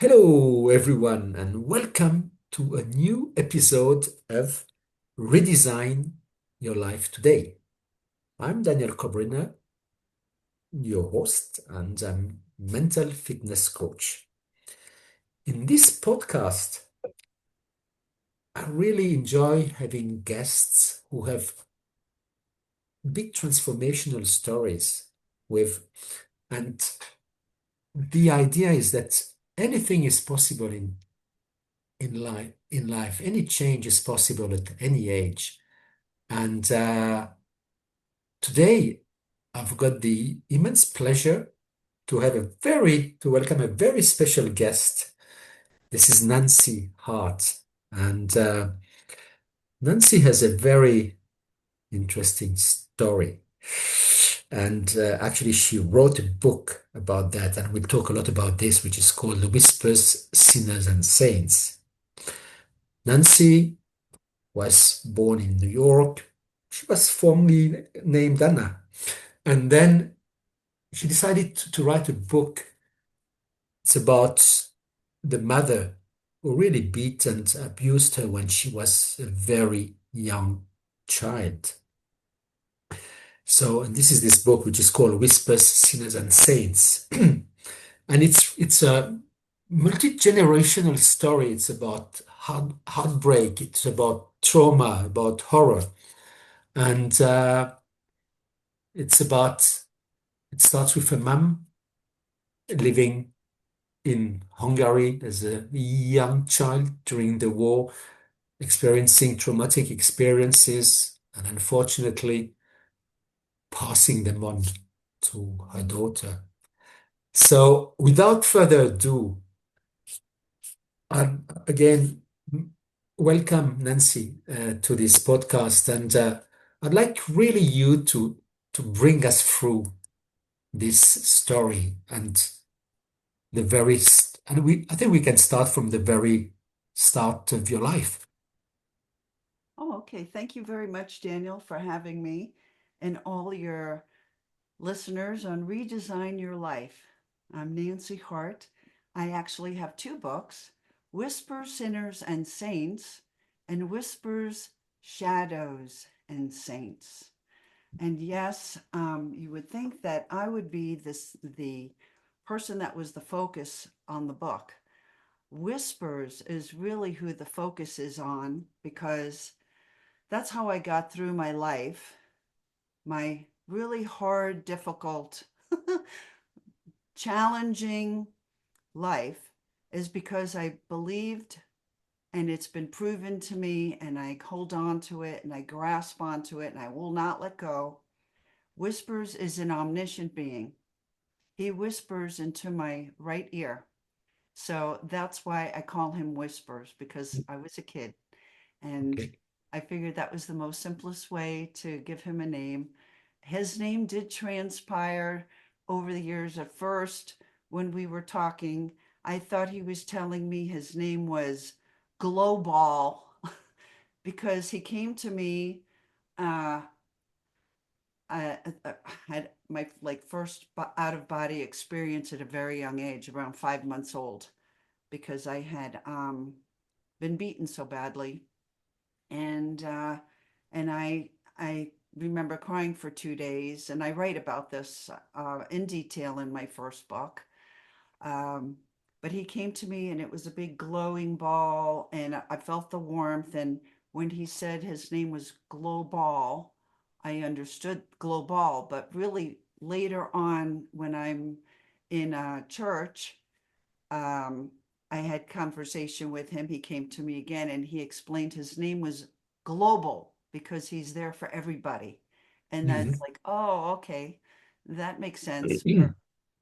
Hello, everyone, and welcome to a new episode of Redesign Your Life Today. I'm Daniel Kobryner, your host, and I'm mental fitness coach. In this podcast, I really enjoy having guests who have big transformational stories with, and the idea is that anything is possible in life. Any change is possible at any age. And today, I've got the immense pleasure to welcome a very special guest. This is Nancy Hart. And Nancy has a very interesting story. And actually, she wrote a book about that. And we'll talk a lot about this, which is called The Whispers, Sinners, and Saints. Nancy was born in New York. She was formerly named Anna. And then she decided to write a book. It's about the mother who really beat and abused her when she was a very young child. So, and this is this book which is called Whispers, Sinners, and Saints. And it's a multi-generational story. It's about heartbreak. It's about trauma, about horror, and it's about. It starts with a mom living in Hungary as a young child during the war, experiencing traumatic experiences and unfortunately passing them on to her daughter. So, without further ado, again, welcome Nancy to this podcast, and I'd like really you to bring us through this story and I think we can start from the very start of your life. Oh, okay. Thank you very much, Daniel, for having me and all your listeners on Redesign Your Life. I'm Nancy Hart. I actually have two books, Whispers, Sinners, and Saints, and Whispers, Shadows, and Saints. And yes, you would think that I would be the person that was the focus on the book. Whispers is really who the focus is on because that's how I got through my life, my really hard, difficult, challenging life is because I believed and it's been proven to me and I hold on to it and I grasp onto it and I will not let go. Whispers is an omniscient being. He whispers into my right ear. So that's why I call him Whispers because I was a kid and Okay. I figured that was the most simplest way to give him a name. His name did transpire over the years. At first, when we were talking, I thought he was telling me his name was Global because he came to me. Uh, I had my like first out of body experience at a very young age, around 5 months old, because I had been beaten so badly and I remember crying for 2 days, and I write about this in detail in my first book. Um, but he came to me, and it was a big glowing ball, and I felt the warmth. And when he said his name was Global, I understood Global. But really, later on, when I'm in a church, um, I had conversation with him. He came to me again and he explained his name was Global because he's there for everybody. And that's Mhm. like, oh, okay, that makes sense.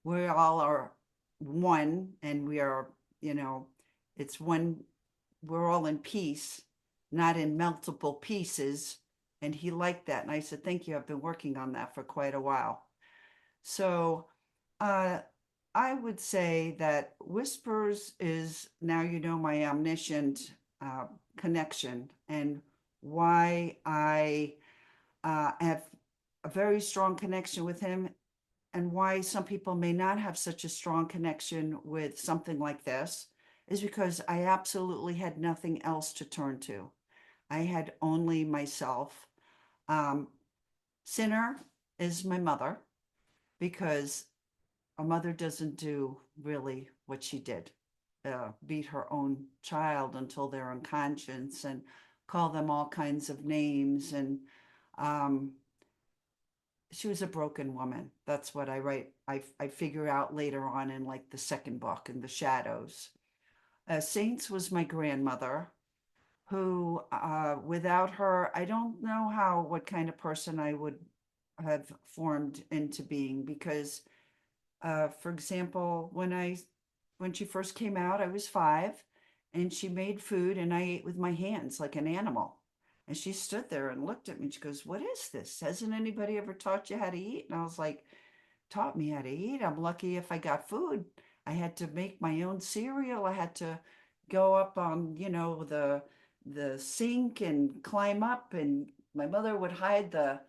We all are one and we are, you know, it's one, we're all in peace, not in multiple pieces. And he liked that. And I said, thank you. I've been working on that for quite a while. So uh, I would say that whispers is now you know my omniscient uh, connection and why I have a very strong connection with him and why some people may not have such a strong connection with something like this is because I absolutely had nothing else to turn to. I had only myself. Um, Sinner is my mother because a mother doesn't do really what she did, beat her own child until they're unconscious and call them all kinds of names. And um, she was a broken woman. That's what I write. I figure out later on in like the second book in the shadows. Saints was my grandmother who, without her, I don't know how, what kind of person I would have formed into being because for example, when she first came out, I was 5, and she made food, and I ate with my hands like an animal. And she stood there and looked at me. She goes, "What is this? Hasn't anybody ever taught you how to eat?" And I was like, "Taught me how to eat? I'm lucky if I got food. I had to make my own cereal. I had to go up on, the sink and climb up, and my mother would hide the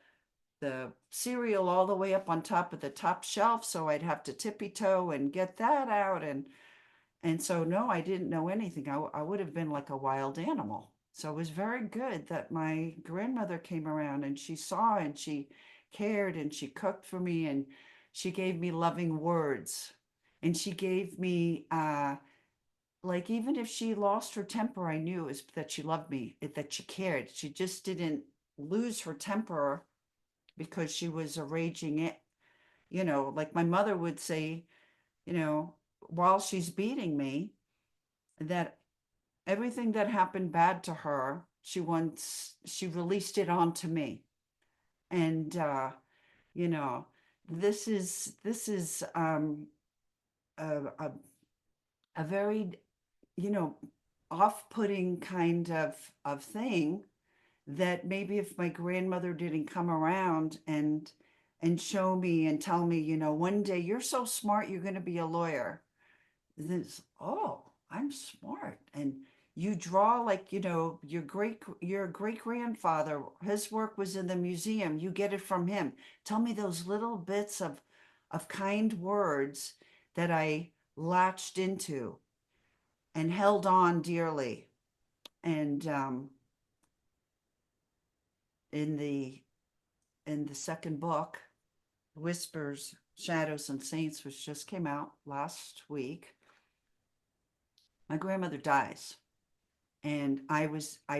cereal all the way up on top of the top shelf, so I'd have to tippy toe and get that out. And so no, I didn't know anything. I would have been like a wild animal. So it was very good that my grandmother came around and she saw and she cared and she cooked for me and she gave me loving words. And she gave me like even if she lost her temper, I knew it was that she loved me, that she cared. She just didn't lose her temper because she was a raging it, like my mother would say, while she's beating me, that everything that happened bad to her, she released it onto me. And you know, this is a a very, you know, off-putting kind of thing that maybe if my grandmother didn't come around and show me and tell me, one day you're so smart, you're going to be a lawyer. This, oh, I'm smart. And you draw like, your great grandfather, his work was in the museum. You get it from him. Tell me those little bits of kind words that I latched into and held on dearly. And in the in the second book, Whispers, Shadows, and Saints, which just came out last week, my grandmother dies. And I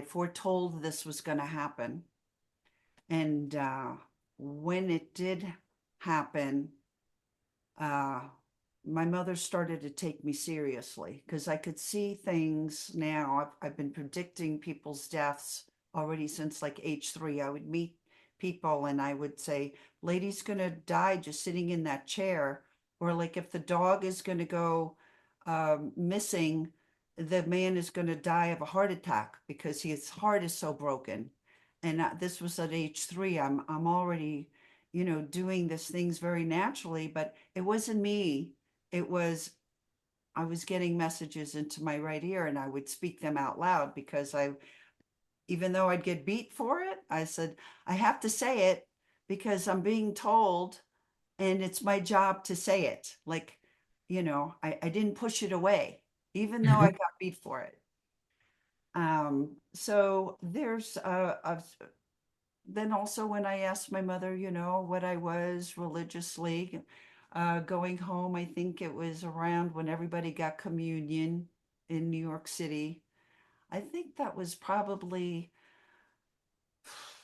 foretold this was going to happen. And when it did happen, uh, my mother started to take me seriously because I could see things now. I've been predicting people's deaths already since like age 3. I would meet people and I would say, "Lady's going to die just sitting in that chair." Or like if the dog is going to go missing, the man is going to die of a heart attack because his heart is so broken. And this was at age 3. I'm already, doing these things very naturally, but it wasn't me. It was, I was getting messages into my right ear and I would speak them out loud because even though I'd get beat for it, I said, I have to say it because I'm being told and it's my job to say it. Like, I didn't push it away, even though I Mhm. got beat for it. So there's then also when I asked my mother, what I was religiously, going home, I think it was around when everybody got communion in New York City. I think that was probably,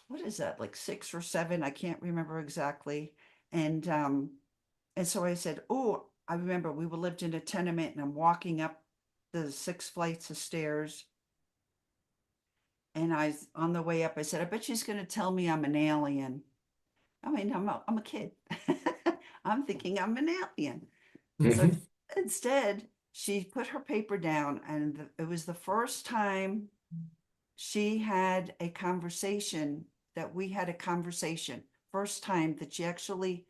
what is that, like 6 or 7? I can't remember exactly. And and so I said, "Oh, I remember we lived in a tenement, and I'm walking up the 6 flights of stairs, and on the way up, I said, I bet she's going to tell me I'm an alien." I mean, I'm a kid. I'm thinking I'm an alien. So Mhm. instead, she put her paper down, and it was the first time she had a conversation that we had a conversation. First time that she actually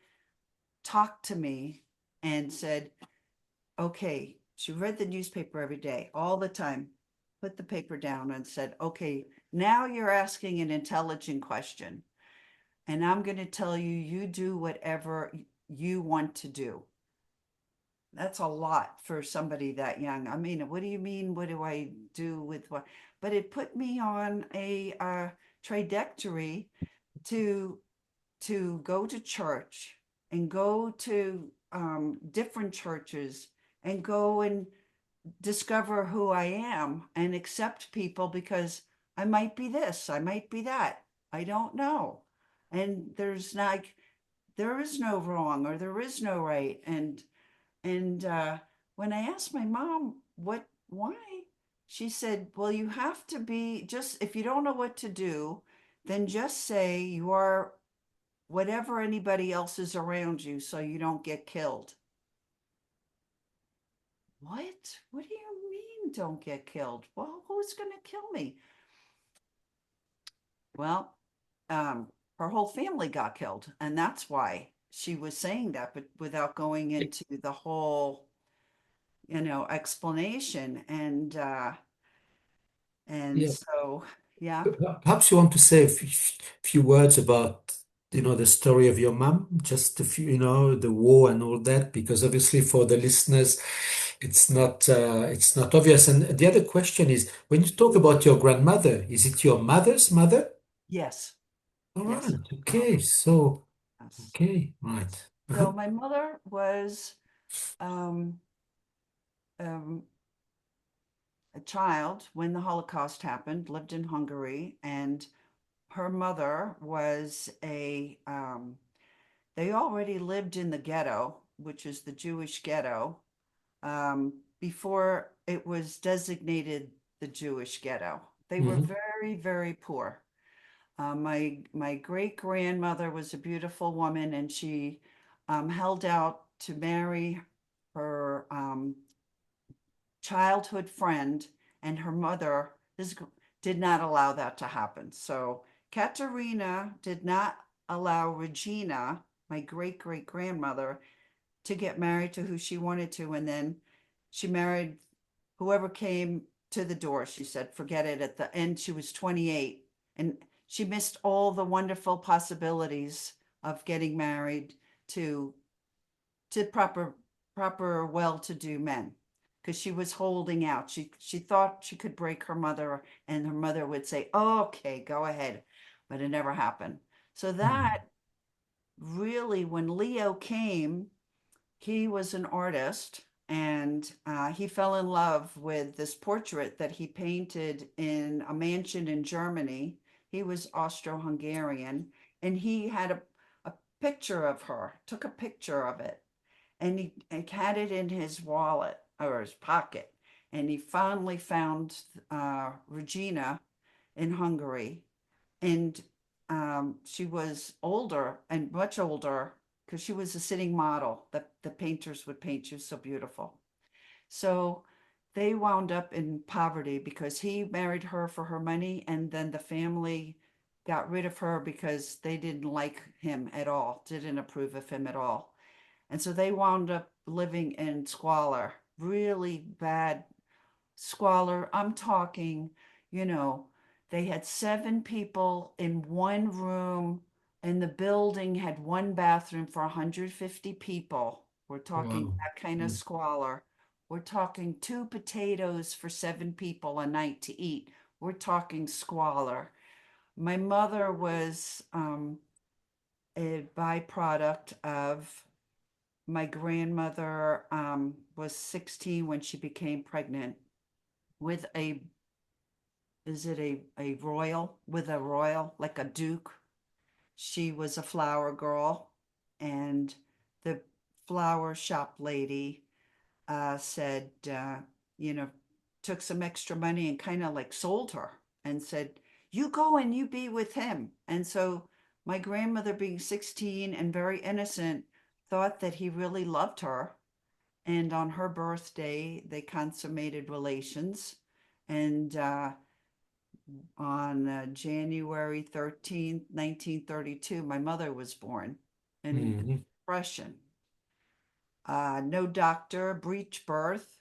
talked to me and said, "Okay." She read the newspaper every day, all the time, put the paper down and said, "Okay, now you're asking an intelligent question. And I'm going to tell you, you do whatever. you want to do. That's a lot for somebody that young. I mean, what do you mean? What do I do with what? But it put me on a trajectory to go to church and go to different churches and go and discover who I am and accept people because I might be this, I might be that. I don't know. And there is no wrong or there is no right. And when I asked my mom why, she said, well, you have to be just, if you don't know what to do, then just say you are whatever anybody else is around you so you don't get killed. What? What do you mean don't get killed? Well, who's going to kill me? Well, um, her whole family got killed, and that's why she was saying that, but without going into the whole, explanation. And Yeah. so, yeah. Perhaps you want to say a few words about, the story of your mom, just a few, the war and all that, because obviously for the listeners, it's not obvious. And the other question is, when you talk about your grandmother, is it your mother's mother? Yes. All Yes. right. Okay. So, Yes. okay. Right. Uh-huh. So my mother was um, um, a child when the Holocaust happened, lived in Hungary, and her mother was they already lived in the ghetto, which is the Jewish ghetto, before it was designated the Jewish ghetto. They were Hmm. very, very poor. My great grandmother was a beautiful woman, and she held out to marry her childhood friend, and her mother did not allow that to happen. So Katerina did not allow Regina, my great great grandmother, to get married to who she wanted to. And then she married whoever came to the door. She said, forget it. At the end, she was 28 and she missed all the wonderful possibilities of getting married to proper well-to-do men because she was holding out. She thought she could break her mother and her mother would say, oh, okay, go ahead. But it never happened. So that really, when Leo came, he was an artist and he fell in love with this portrait that he painted in a mansion in Germany. He was Austro-Hungarian and he had a picture of her, took a picture of it, and he had it in his wallet or his pocket. And he finally found Regina in Hungary. And she was older and much older because she was a sitting model that the painters would paint. She was so beautiful. So they wound up in poverty because he married her for her money, and then the family got rid of her because they didn't like him at all, didn't approve of him at all. And so they wound up living in squalor, really bad squalor. I'm talking, you know, they had 7 people in one room, and the building had one bathroom for 150 people. We're talking Wow. that kind of Mm. squalor. We're talking 2 potatoes for 7 people a night to eat. We're talking squalor. My mother was a byproduct of my grandmother was 16 when she became pregnant with a is it a royal with a royal like a duke. She was a flower girl, and the flower shop lady said, you know, took some extra money and kind of like sold her and said, you go and you be with him. And so my grandmother, being 16 and very innocent, thought that he really loved her. And on her birthday, they consummated relations. And on January 13th, 1932, my mother was born in Mhm. depression. No doctor, breech birth,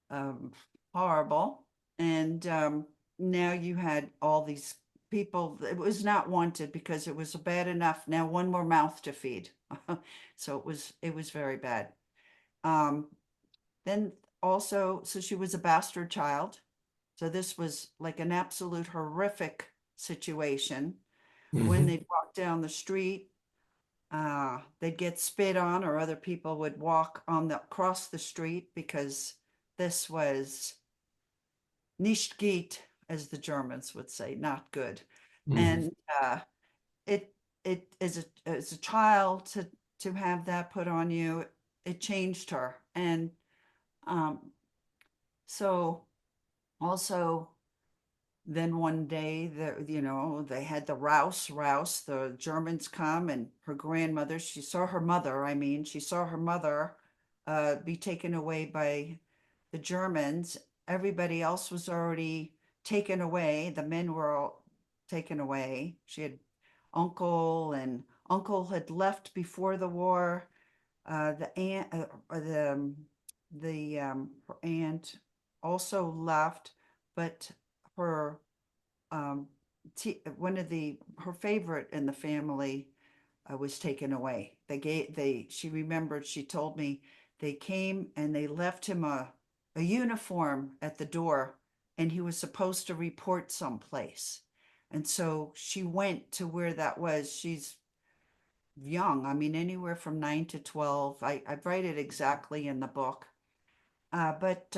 um, horrible. And now you had all these people. It was not wanted because it was bad enough. Now one more mouth to feed. So it was very bad. Um, then also, so she was a bastard child. So this was like an absolute horrific situation. When Hmm. they'd walk down the street, they'd get spit on, or other people would walk on the across the street because this was nicht gut, as the Germans would say, not good. Hmm. And it it as a child to have that put on you, it changed her. And um, so also then one day, they had the rouse. The Germans come, and her grandmother, she saw her mother. I mean, she saw her mother be taken away by the Germans. Everybody else was already taken away. The men were all taken away. She had uncle had left before the war. The aunt, her aunt also left, but her one of the her favorite in the family was taken away. She remembered, she told me they came and they left him a uniform at the door, and he was supposed to report someplace. And so she went to where that was. She's young. I mean, anywhere from 9 to 12. I write it exactly in the book. But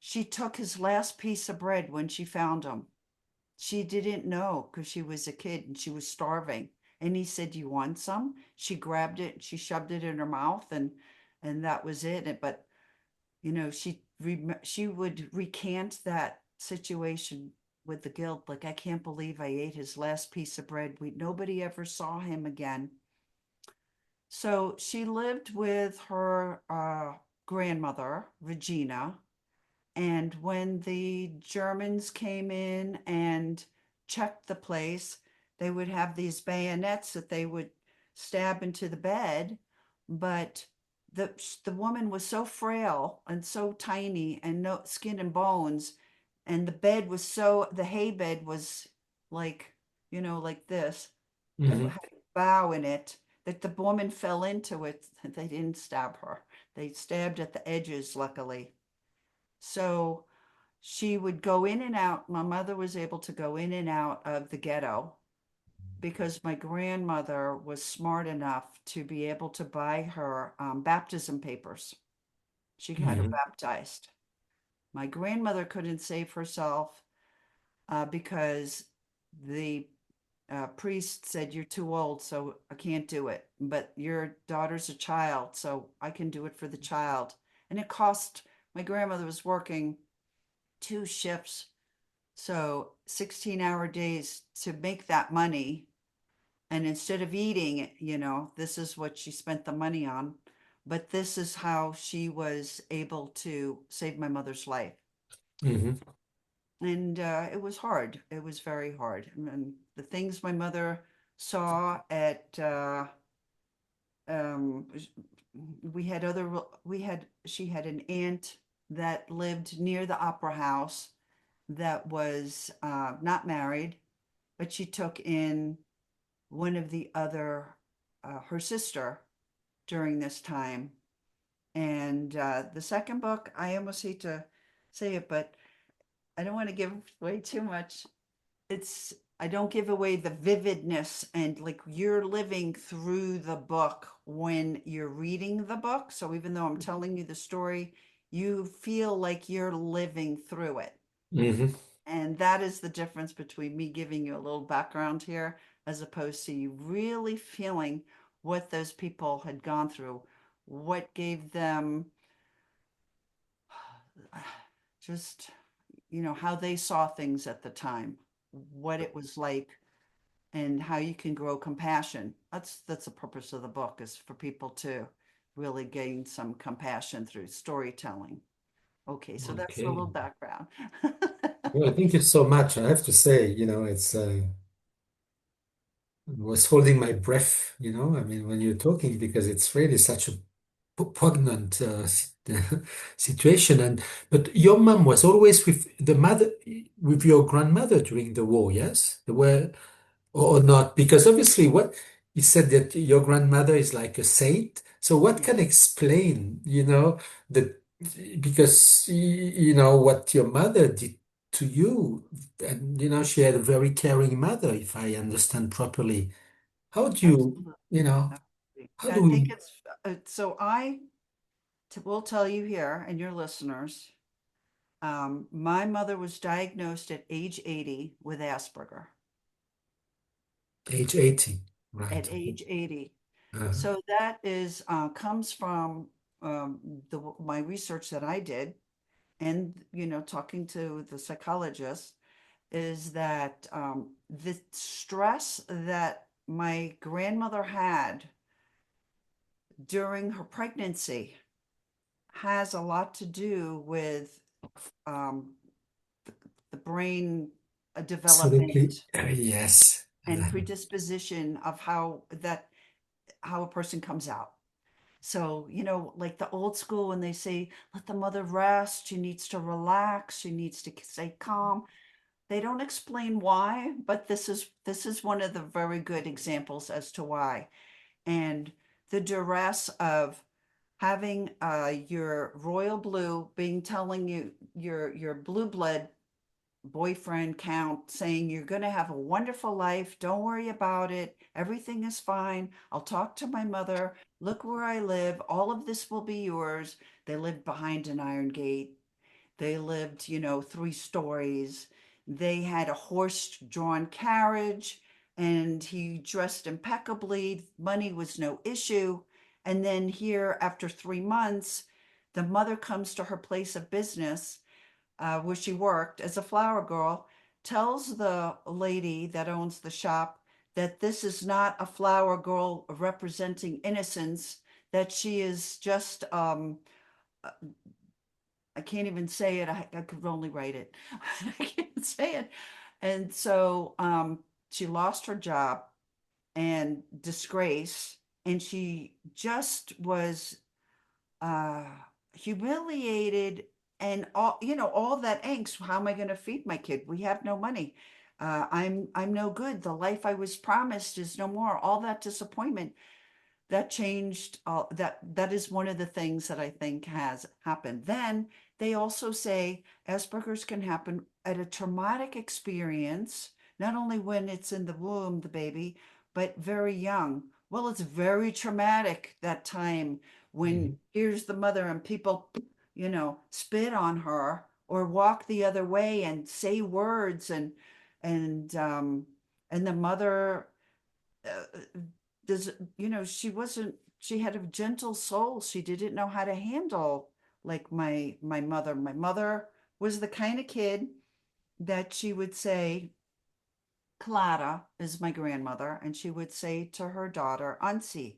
she took his last piece of bread when she found him. She didn't know because she was a kid and she was starving. And he said, "You want some?" She grabbed it, she shoved it in her mouth, and that was it. But she would recant that situation with the guilt, like, "I can't believe I ate his last piece of bread. Nobody ever saw him again." So she lived with her grandmother, Regina, and when the Germans came in and checked the place, they would have these bayonets that they would stab into the bed. But the woman was so frail and so tiny, and no skin and bones, and the hay bed was like, like this. It Hmm. had a bow in it, that the woman fell into it. They didn't stab her. They stabbed at the edges, luckily. So she would go in and out. My mother was able to go in and out of the ghetto because my grandmother was smart enough to be able to buy her baptism papers. She had her Hmm. baptized. My grandmother couldn't save herself because the priest said, "You're too old, so I can't do it. But your daughter's a child, so I can do it for the child." And it cost, my grandmother was working 2 shifts, so 16-hour days to make that money. And instead of eating, this is what she spent the money on. But this is how she was able to save my mother's life. Hmm. And it was hard. It was very hard. And the things my mother saw at, um, she had an aunt that lived near the opera house that was not married, but she took in one of the other, her sister, during this time. And the second book, I almost hate to say it, but I don't want to give away too much. I don't give away the vividness, and like, you're living through the book when you're reading the book. So even though I'm telling you the story, you feel like you're living through it. Hmm. And that is the difference between me giving you a little background here, as opposed to you really feeling what those people had gone through, what gave them just, how they saw things at the time, what it was like, and how you can grow compassion. That's the purpose of the book, is for people to really gain some compassion through storytelling. Okay, so that's a little Okay. background. Well, thank you so much. I have to say, I was holding my breath, I mean, when you're talking, because it's really such a poignant situation. And but your mom was always with your grandmother during the war, yes? Or not? Because obviously, what you said that your grandmother is like a saint. So what can Yes, explain, the because you know what your mother did to you, and she had a very caring mother, if I understand properly. How do you, absolutely. Absolutely. how I do think we so. Will tell you here and your listeners. My mother was diagnosed at age 80 with Asperger. age 80, right? At age 80. Uh, So that is comes from my research that I did, and talking to the psychologist, is that the stress that my grandmother had during her pregnancy has a lot to do with um, the brain Absolutely. development Yes. and predisposition of how a person comes out. So, like the old school when they say, let the mother rest, she needs to relax, she needs to stay calm. They don't explain why, but this is one of the very good examples as to why. And the duress of having your royal blue being telling you your blue blood boyfriend count saying you're going to have a wonderful life, don't worry about it, everything is fine, I'll talk to my mother, look where I live, all of this will be yours. They lived behind an iron gate. They lived, 3 stories. They had a horse drawn carriage, and he dressed impeccably. Money was no issue. And then here, after 3 months, the mother comes to her place of business, where she worked as a flower girl, tells the lady that owns the shop that this is not a flower girl representing innocence, that she is just, I can't even say it. I could only write it. I can't say it. And so she lost her job and disgrace, and she just was uh, humiliated, and all that angst. How am I going to feed my kid? We have no money. I'm no good. The life I was promised is no more. All that disappointment that changed that is one of the things that I think has happened. Then they also say Asperger's can happen at a traumatic experience, not only when it's in the womb, the baby, but very young. Well, it's very traumatic that time when Mhm. here's the mother and people, spit on her or walk the other way and say words, and um and the mother, uh, does she had a gentle soul. She didn't know how to handle like my mother was the kind of kid that she would say, Clara is my grandmother, and she would say to her daughter Unsi,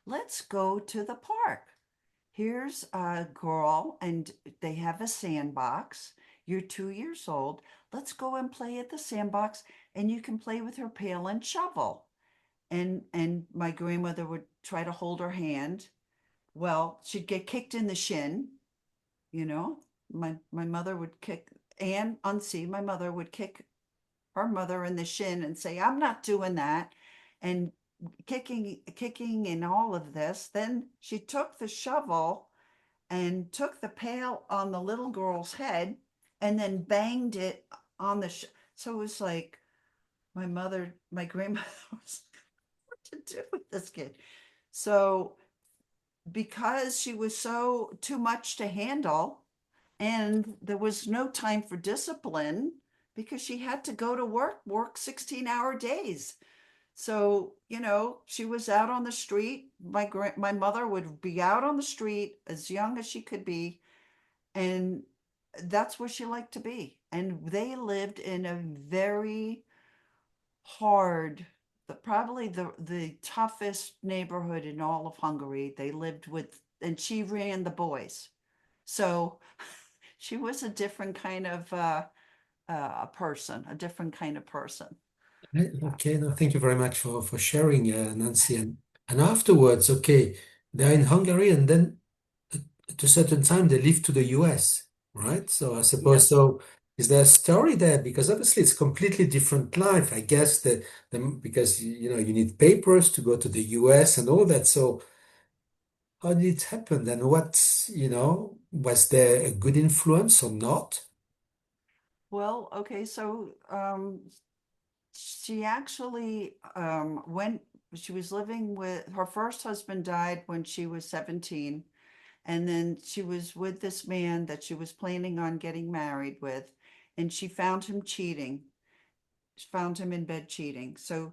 let's go to the park. Here's a girl and they have a sandbox. You're 2 years old. Let's go and play at the sandbox, and you can play with her pail and shovel. And my grandmother would try to hold her hand. Well, she'd get kicked in the shin, you know. My mother would kick Anne Unsee, my mother would kick her mother in the shin and say, I'm not doing that. And kicking and all of this. Then she took the shovel and took the pail on the little girl's head and then banged it on so it was like my grandmother was what to do with this kid. So because she was so too much to handle, and there was no time for discipline because she had to go to work 16-hour days. So, she was out on the street. My mother would be out on the street as young as she could be, and that's where she liked to be. And they lived in a very hard, probably the toughest neighborhood in all of Hungary. They lived with, and she ran the boys. So she was a different kind of a person, a different kind of person. Yeah. Okay, no, thank you very much for sharing, Nancy. And afterwards, okay, they're in Hungary, and then at a certain time they leave to the US, right? So I suppose Yes. so. Is there a story there? Because obviously it's completely different life. I guess because you need papers to go to the US and all that. So how did it happen? And was there a good influence or not? Well, okay, so she actually went, she was living with her first husband died when she was 17. And then she was with this man that she was planning on getting married with, and she found him cheating. She found him in bed cheating. So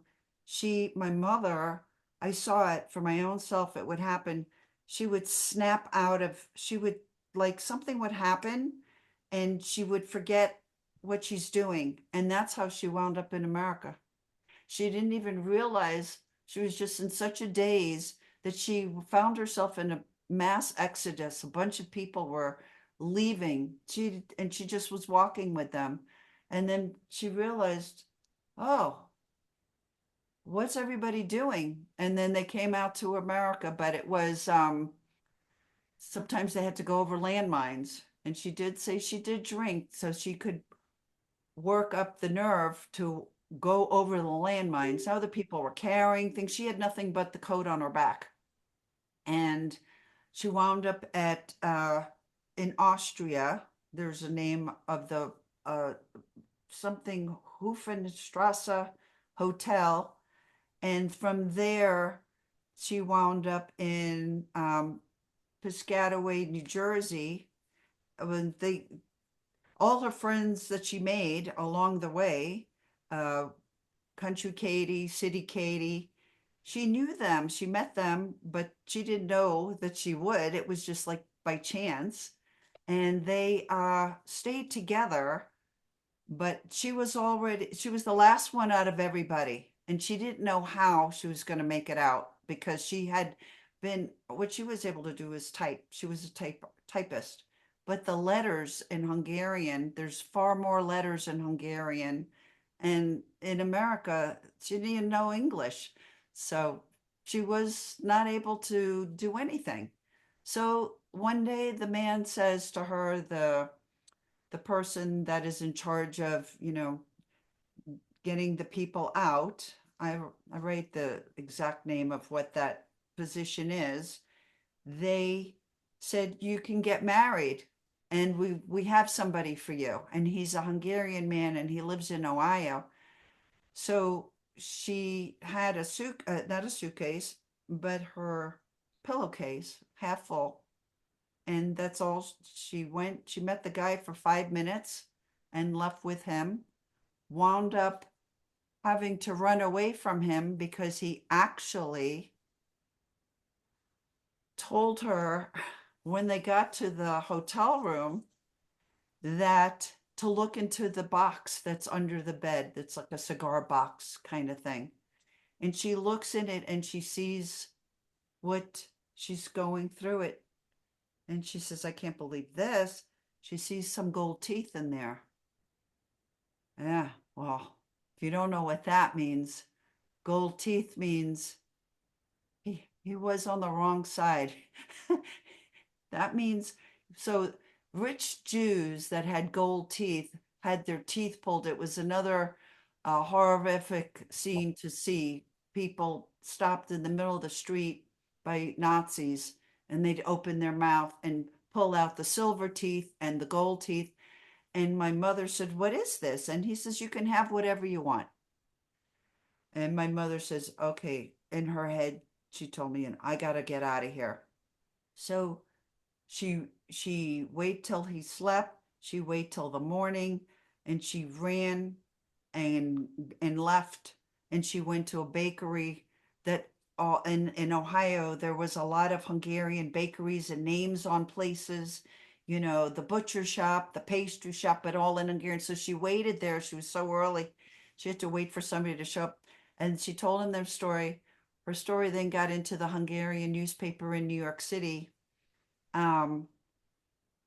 my mother, I saw it for my own self, it would happen. She would snap out of, she would, like something would happen and she would forget what she's doing. And that's how she wound up in America. She didn't even realize she was just in such a daze that she found herself in a mass exodus. A bunch of people were leaving. She just was walking with them. And then she realized, oh, what's everybody doing? And then they came out to America, but it was sometimes they had to go over landmines. And she did say she did drink so she could work up the nerve to go over the landmines. Other people were carrying things. She had nothing but the coat on her back. And she wound up at in Austria. There's a name of the uh, something Hufenstrasse Hotel. And from there, she wound up in Piscataway, New Jersey. When they all her friends that she made along the way, uh, Country Katie, City Katie, she knew them, she met them, but she didn't know that she would. It was just like by chance. And they stayed together, but she was the last one out of everybody. And she didn't know how she was going to make it out because she had been, what she was able to do is type. She was a typist. But the letters in Hungarian, there's far more letters in Hungarian. And in America, she didn't even know English. So she was not able to do anything. So one day the man says to her, the person that is in charge of, getting the people out. I write the exact name of what that position is. They said, you can get married and we have somebody for you. And he's a Hungarian man and he lives in Ohio. So she had not a suitcase, but her pillowcase half full. And that's all she went. She met the guy for 5 minutes and left with him, wound up having to run away from him because he actually told her when they got to the hotel room that to look into the box that's under the bed, that's like a cigar box kind of thing. And she looks in it and she sees what she's going through it. And she says, I can't believe this. She sees some gold teeth in there. Yeah, well, if you don't know what that means, gold teeth means he was on the wrong side. That means so rich Jews that had gold teeth had their teeth pulled. It was another horrific scene to see people stopped in the middle of the street by Nazis and they'd open their mouth and pull out the silver teeth and the gold teeth. And my mother said, what is this? And he says, you can have whatever you want. And my mother says, okay. In her head, she told me, and I got to get out of here. So she wait till he slept. She wait till the morning, and she ran and left. And she went to a bakery that in Ohio there was a lot of Hungarian bakeries and names on places. The butcher shop, the pastry shop, but all in Hungarian. So she waited there. She was so early. She had to wait for somebody to show up. And she told him their story. Her story then got into the Hungarian newspaper in New York City. Um,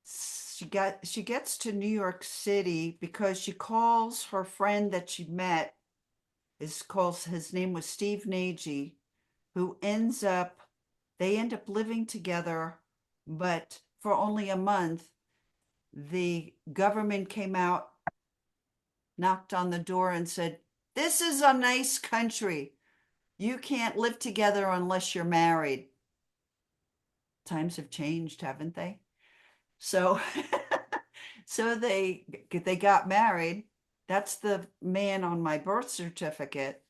she gets to New York City because she calls her friend that she met, his name was Steve Nagy, who they end up living together, but for only a month. The government came out knocked on the door and said, "This is a nice country. You can't live together unless you're married." Times have changed, haven't they? So so they got married. That's the man on my birth certificate.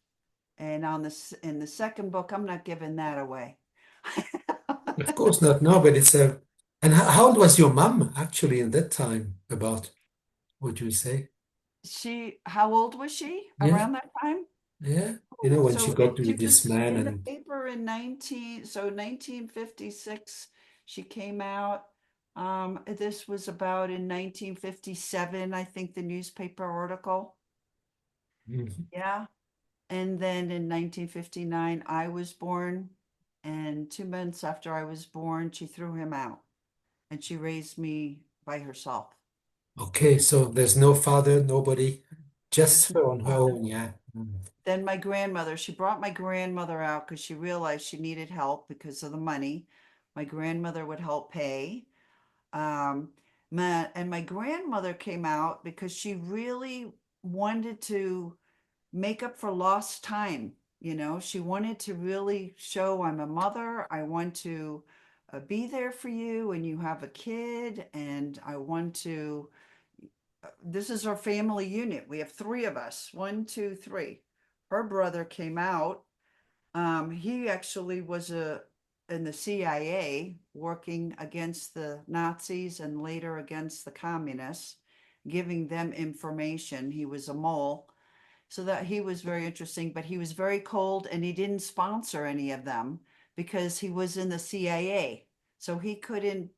And on the in the second book, I'm not giving that away. Of course not. No, but it's a. And how old was your mom actually in that time? About, would you say? How old was she Yeah, around that time? yeah. Oh, When she got she with this was man in the and paper in 1956. She came out. This was about in 1957, I think, the newspaper article. Mhm. Yeah. And then in 1959, I was born. And 2 months after I was born, she threw him out and she raised me by herself. Okay, so there's no father, nobody, There's just no her on her father. own. Yeah. Mm. Then my grandmother, she brought my grandmother out because she realized she needed help because of the money. My grandmother would help pay. Um, and my grandmother came out because she really wanted to make up for lost time. She wanted to really show, I'm a mother. I want to be there for you, and you have a kid, and I want to. This is our family unit. We have three of us. One, two, three. Her brother came out. He actually was in the CIA working against the Nazis and later against the communists, giving them information. He was a mole. So that he was very interesting, but he was very cold and he didn't sponsor any of them because he was in the CIA. So he I couldn't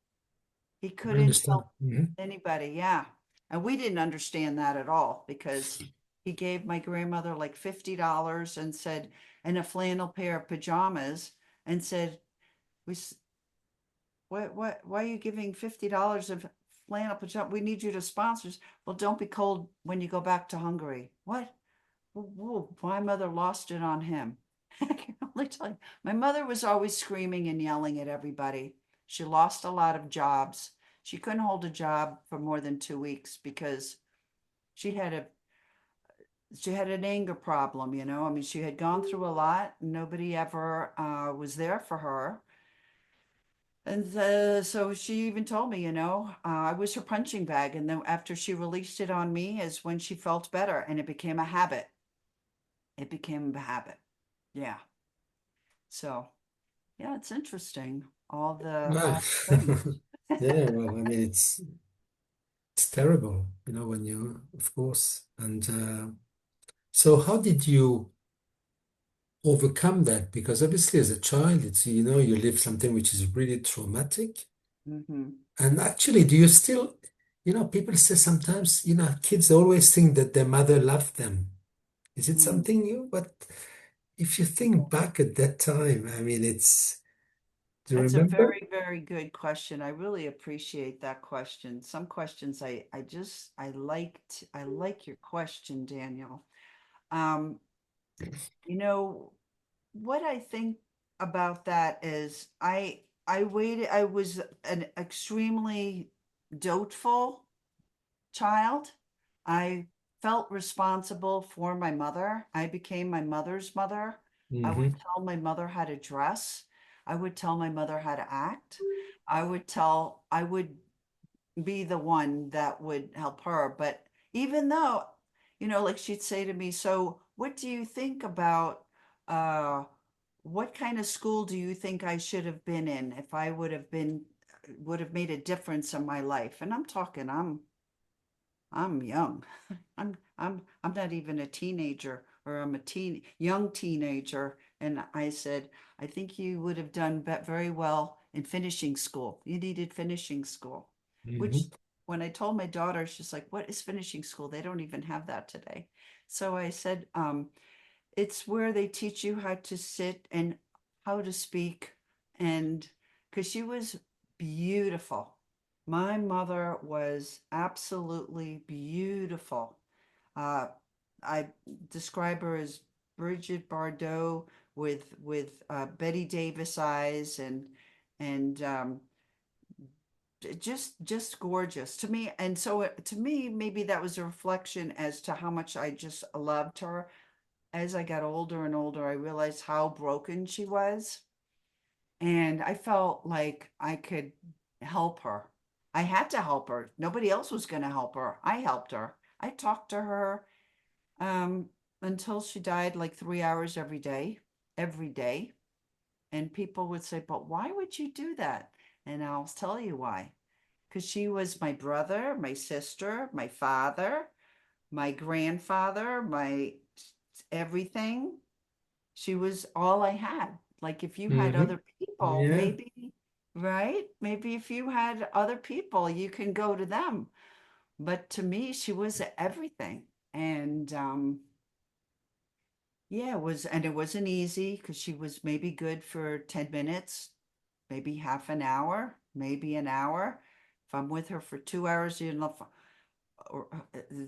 understand. help Mhm. anybody. Yeah. And we didn't understand that at all because he gave my grandmother like $50 and said, and a flannel pair of pajamas and said, we, why are you giving $50 of flannel pajamas? We need you to sponsor us. Well, don't be cold when you go back to Hungary. What? Whoa, my mother lost it on him. I can only tell you, my mother was always screaming and yelling at everybody. She lost a lot of jobs. She couldn't hold a job for more than 2 weeks because she had a she had an anger problem. I mean, she had gone through a lot. Nobody ever was there for her. And so she even told me, I was her punching bag. And then after she released it on me is when she felt better and it became a habit. It became a habit. Yeah. So, yeah, it's interesting. Ah. All the things. Yeah, well, I mean, it's terrible, when you, of course. And so, how did you overcome that? Because obviously, as a child, you live something which is really traumatic. Hmm. And actually, do you still, people say sometimes, kids always think that their mother loved them. Is it Mm. something but if you think back at that time, I mean, do you That's a remember? very, very good question. I really appreciate that question. Some questions I like your question, Daniel. Um, you know, what I think about that is I was an extremely doteful child. I felt responsible for my mother. I became my mother's mother. I would Hmm. tell my mother how to dress. I would tell my mother how to act. I would be the one that would help her. But even though, like she'd say to me, so what do you think about uh what kind of school do you think I should have been in if I would have made a difference in my life? And I'm young. I'm not even a teenager, or I'm a young teenager. And I said, I think you would have done very well in finishing school. You needed finishing school, which Hmm. when I told my daughter, she's like, what is finishing school? They don't even have that today. So I said, it's where they teach you how to sit and how to speak. And because she was beautiful. My mother was absolutely beautiful. Uh, I describe her as Bridget Bardot with Betty Davis eyes and just gorgeous to me. And so to me, maybe that was a reflection as to how much I just loved her. As I got older and older, I realized how broken she was. And I felt like I could help her. I had to help her. Nobody else was going to help her. I helped her. I talked to her um, until she died, like 3 hours every day. And people would say, but why would you do that? And I'll tell you why. Because she was my brother, my sister, my father, my grandfather, my everything. She was all I had. Like if you had Hmm. other people, Yeah. maybe, right? Maybe if you had other people, you can go to them. But to me, she was everything. And yeah, it wasn't easy because she was maybe good for 10 minutes, maybe half an hour, maybe an hour. If I'm with her for 2 hours, or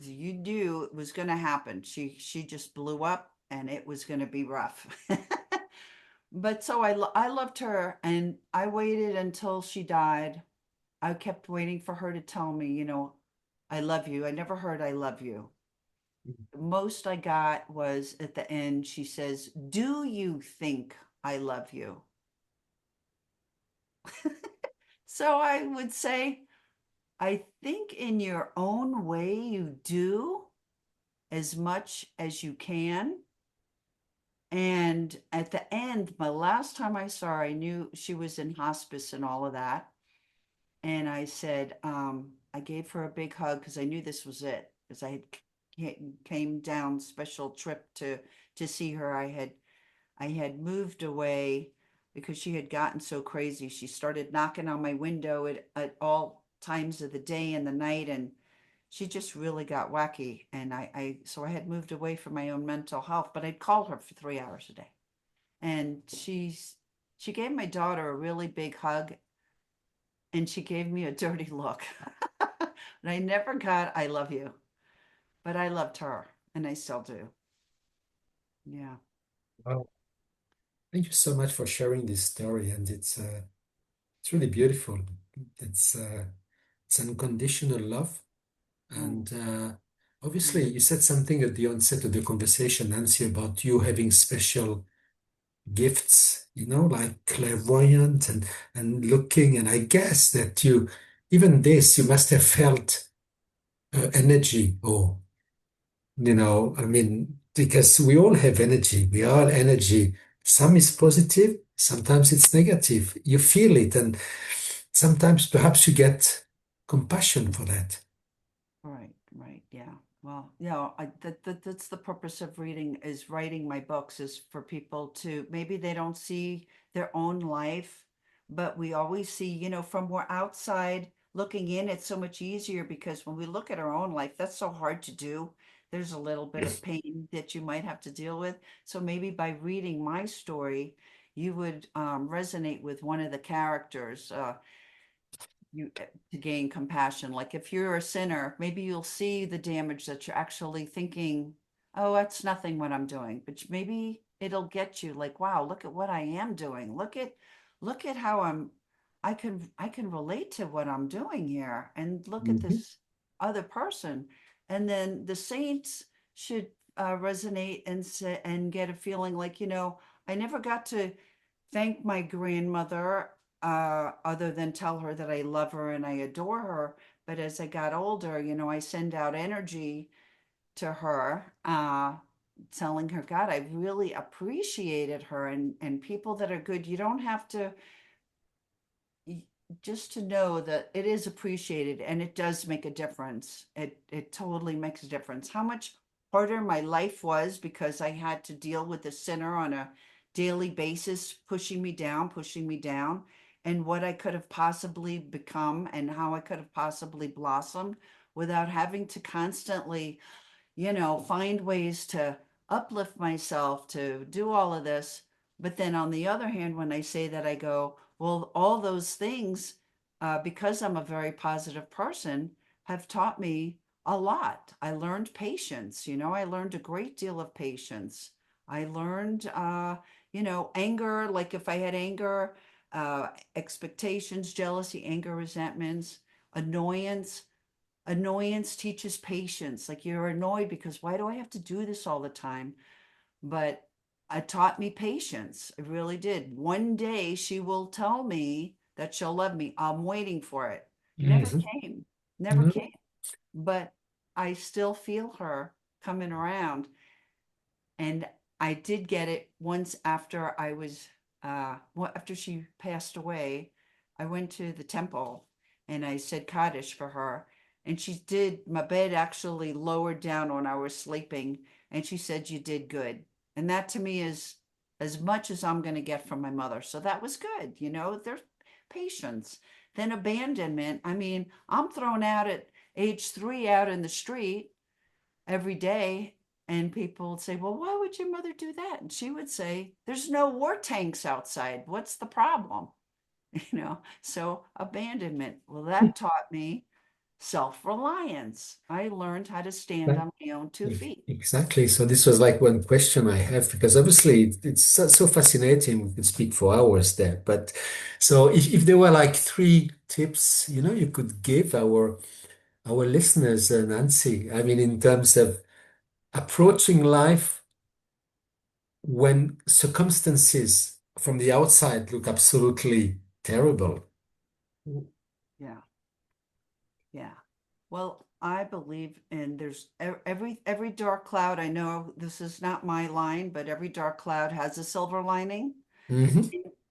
you knew it was going to happen. She just blew up and it was going to be rough. But so I loved her and I waited until she died. I kept waiting for her to tell me, I love you. I never heard I love you. The most I got was at the end, she says, do you think I love you? So I would say, I think in your own way you do as much as you can. And at the end, my last time I saw her, I knew she was in hospice and all of that. And I said, I gave her a big hug because I knew this was it. Because I had came down special trip to see her. I had moved away because she had gotten so crazy. She started knocking on my window at all times of the day and the night, and she just really got wacky. And so I had moved away from my own mental health, but I'd call her for 3 hours a day. And she gave my daughter a really big hug, and she gave me a dirty look. And I never got "I love you," but I loved her, and I still do. Yeah. Wow. Thank you so much for sharing this story, and it's really beautiful. It's uh, it's unconditional love, Mm, and obviously, mm, you said something at the onset of the conversation, Nancy, about you having special gifts, like clairvoyant and looking. And I guess that even this, you must have felt energy, or I mean, because we all have energy. We are energy. Some is positive, sometimes it's negative. You feel it, and sometimes perhaps you get compassion for that. right, right. Yeah. Well, that's the purpose of writing my books is for people to maybe they don't see their own life, but we always see, from we're outside looking in, it's so much easier because when we look at our own life, that's so hard to do. There's a little bit of pain that you might have to deal with. So maybe by reading my story, you would resonate with one of the characters. To gain compassion. Like if you're a sinner, maybe you'll see the damage that you're actually thinking, oh, that's nothing what I'm doing. But maybe it'll get you like, wow, look at what I am doing. Look at how I can relate to what I'm doing here. And look at Mhm. this other person. And then the saints should resonate and get a feeling like, I never got to thank my grandmother other than tell her that I love her and I adore her. But as I got older, I send out energy to her, telling her, God, I really appreciated her and people that are good. You don't have to just to know that it is appreciated and it does make a difference. It totally makes a difference. How much harder my life was because I had to deal with the sinner on a daily basis, pushing me down, and what I could have possibly become and how I could have possibly blossomed without having to constantly find ways to uplift myself to do all of this. But then on the other hand, when I say that, I go, well, all those things, because I'm a very positive person, have taught me a lot. I learned patience, I learned a great deal of patience. I learned, anger, like if I had anger, expectations, jealousy, anger, resentments, annoyance. Annoyance teaches patience. Like you're annoyed because why do I have to do this all the time? But it taught me patience. It really did. One day she will tell me that she'll love me. I'm waiting for it. Never Hmm. came. Never came. But I still feel her coming around. And I did get it once after I was well, after she passed away. I went to the temple and I said Kaddish for her, and she did. My bed actually lowered down when I was sleeping, and she said you did good, and that to me is as much as I'm going to get from my mother. So that was good. There's patience. Then abandonment. I mean, I'm thrown out at age 3 out in the street every day. And people would say, well, why would your mother do that? And she would say, there's no war tanks outside. What's the problem? So abandonment. Well, that taught me self reliance. I learned how to stand on my own 2 feet. Exactly. So this was like one question I have because obviously it's so fascinating. We could speak for hours there. But so if there were like three tips, you could give our listeners, Nancy, I mean, in terms of approaching life when circumstances from the outside look absolutely terrible. Yeah. Yeah. Well, I believe in there's every dark cloud. I know this is not my line, but every dark cloud has a silver lining. Hmm.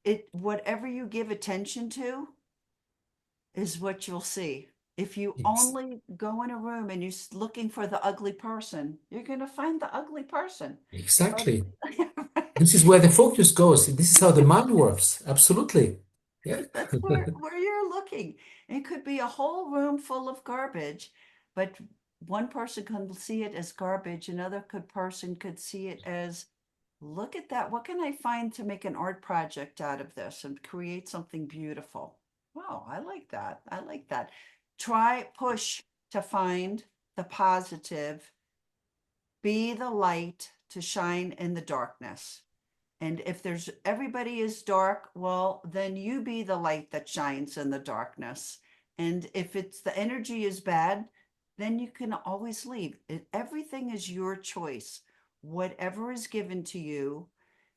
It whatever you give attention to is what you'll see. If you Ex only go in a room and you're looking for the ugly person, you're going to find the ugly person. But exactly. This is where the focus goes. This is how the mind works. Absolutely. Yeah. that's where you're looking. It could be a whole room full of garbage, but one person can see it as garbage, another person could see it as, look at that. What can I find to make an art project out of this and create something beautiful? Wow, I like that. I like that. Push to find the positive, be the light to shine in the darkness. And if there's everybody is dark, well, then you be the light that shines in the darkness. And if it's the energy is bad, then you can always leave. Everything is your choice. Whatever is given to you,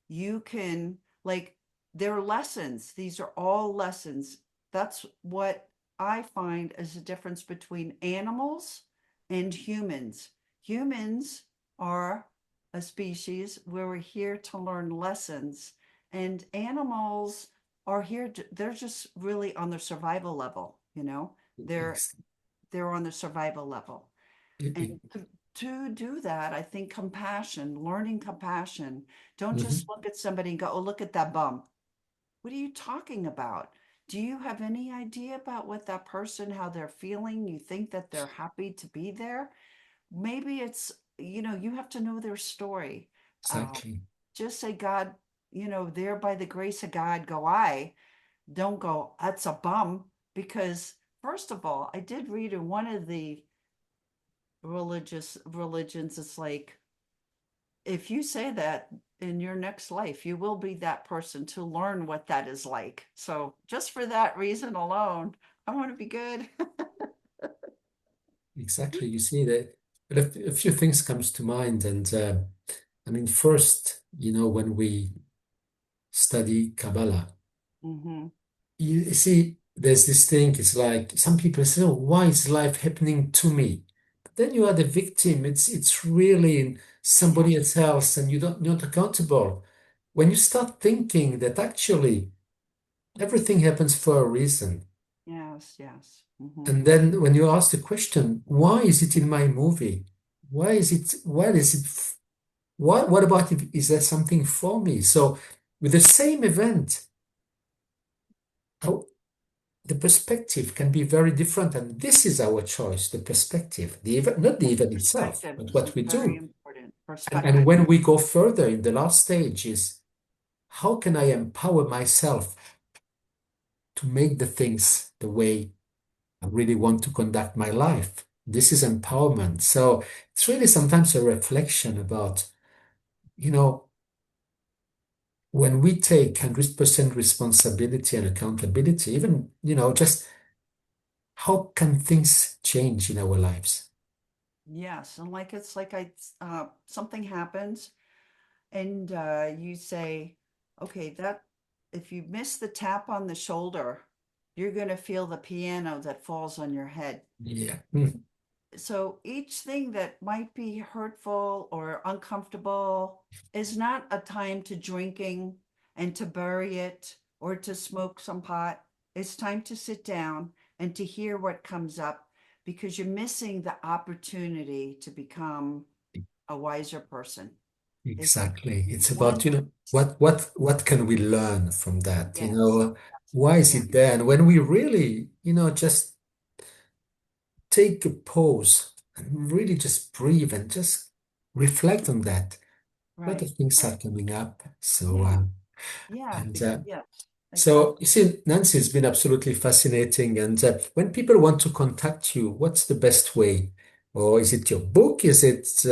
you can, like, they're lessons. These are all lessons. That's what I find as a difference between animals and humans. Humans are a species where we're here to learn lessons, and animals are they're just really on the survival level, they're Ex- they're on the survival level. e- And e- to do that, I think learning compassion. Don't just mhm. look at somebody and go, oh, look at that bum. What are you talking about? Do you have any idea about what that person, how they're feeling? You think that they're happy to be there? Maybe it's, you have to know their story. Uh, Exactly. just say, God, there by the grace of God go I. Don't go, that's a bum. Because, first of all, I did read in one of the religious religions, it's like, if you say that in your next life, you will be that person to learn what that is like. So just for that reason alone, I want to be good. Exactly. You see that, but a few things comes to mind, and I mean, first, when we study Kabbalah, Hmm. you see, there's this thing. It's like some people say, "Oh, why is life happening to me?" But then you are the victim. It's really in somebody Yes, else, and you're not accountable. When you start thinking that actually everything happens for a reason, yes, yes. Hmm. and then when you ask the question, "Why is it in my movie? Why is it? Why is it?" What about if is there something for me? So with the same event, how the perspective can be very different, and this is our choice, the perspective, the event, not the Yes, event itself, perspective but is what we very do. important. And Perspective. when we go further in the last stage is how can I empower myself to make the things the way I really want to conduct my life? This is empowerment. So it's really sometimes a reflection about, you know, when we take 100% responsibility and accountability, even, just how can things change in our lives? Yes, and like it's like I something happens and you say, okay, that if you miss the tap on the shoulder, you're going to feel the piano that falls on your head. Yeah. So each thing that might be hurtful or uncomfortable is not a time to drinking and to bury it or to smoke some pot. It's time to sit down and to hear what comes up because you're missing the opportunity to become a wiser person. It's Exactly. It's about, one, what can we learn from that? yes, Why is yeah, it there? And when we really, just take a pause and really just breathe and just reflect on that, a lot right, of things are right. coming up. So, Yeah, yeah, and yes, so exactly. you see, Nancy, it's been absolutely fascinating. And when people want to contact you, what's the best way? Or is it your book? Is it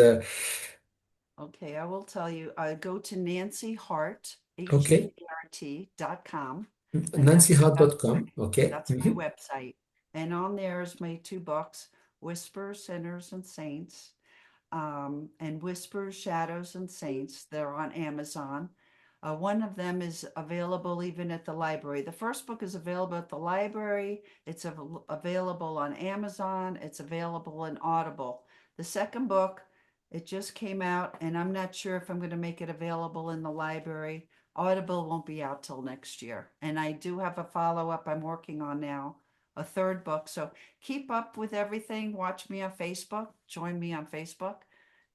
Okay, I will tell you, go to Nancy Hart, okay? HART.com, and nancyhart.com. Okay. that's my website. And on there is my two books, Whispers, Sinners, and Saints, and Whispers, Shadows, and Saints. They're on Amazon. One of them is available even at the library. The first book is available at the library. It's available on Amazon. It's available in Audible. The second book, it just came out, and I'm not sure if I'm going to make it available in the library. Audible won't be out till next year. And I do have a follow up I'm working on now, a third book. So keep up with everything. Watch me on Facebook. Join me on Facebook,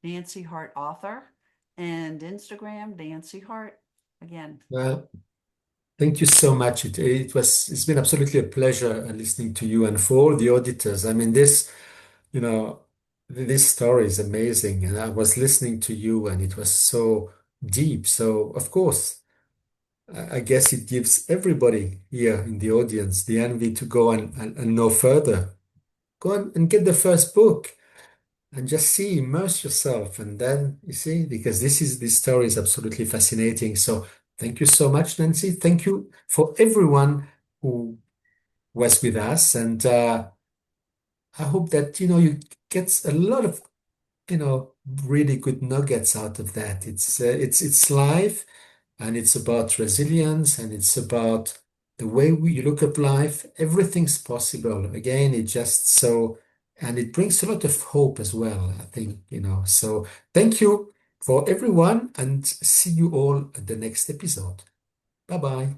Nancy Hart Author, and Instagram, Nancy Hart. Again, Well, thank you so much. It's been absolutely a pleasure listening to you and for all the auditors. I mean, you know, this story is amazing. And I was listening to you and it was so deep. So, of course, I guess it gives everybody here in the audience the envy to go and know further. Go on and get the first book and just see, immerse yourself. And then you see, because this story is absolutely fascinating. So thank you so much, Nancy. Thank you for everyone who was with us. And I hope that, you get a lot of, really good nuggets out of that. It's life and it's about resilience and it's about the way you look at life. Everything's possible. Again, it just so, and it brings a lot of hope as well, I think, So thank you for everyone and see you all at the next episode. Bye bye.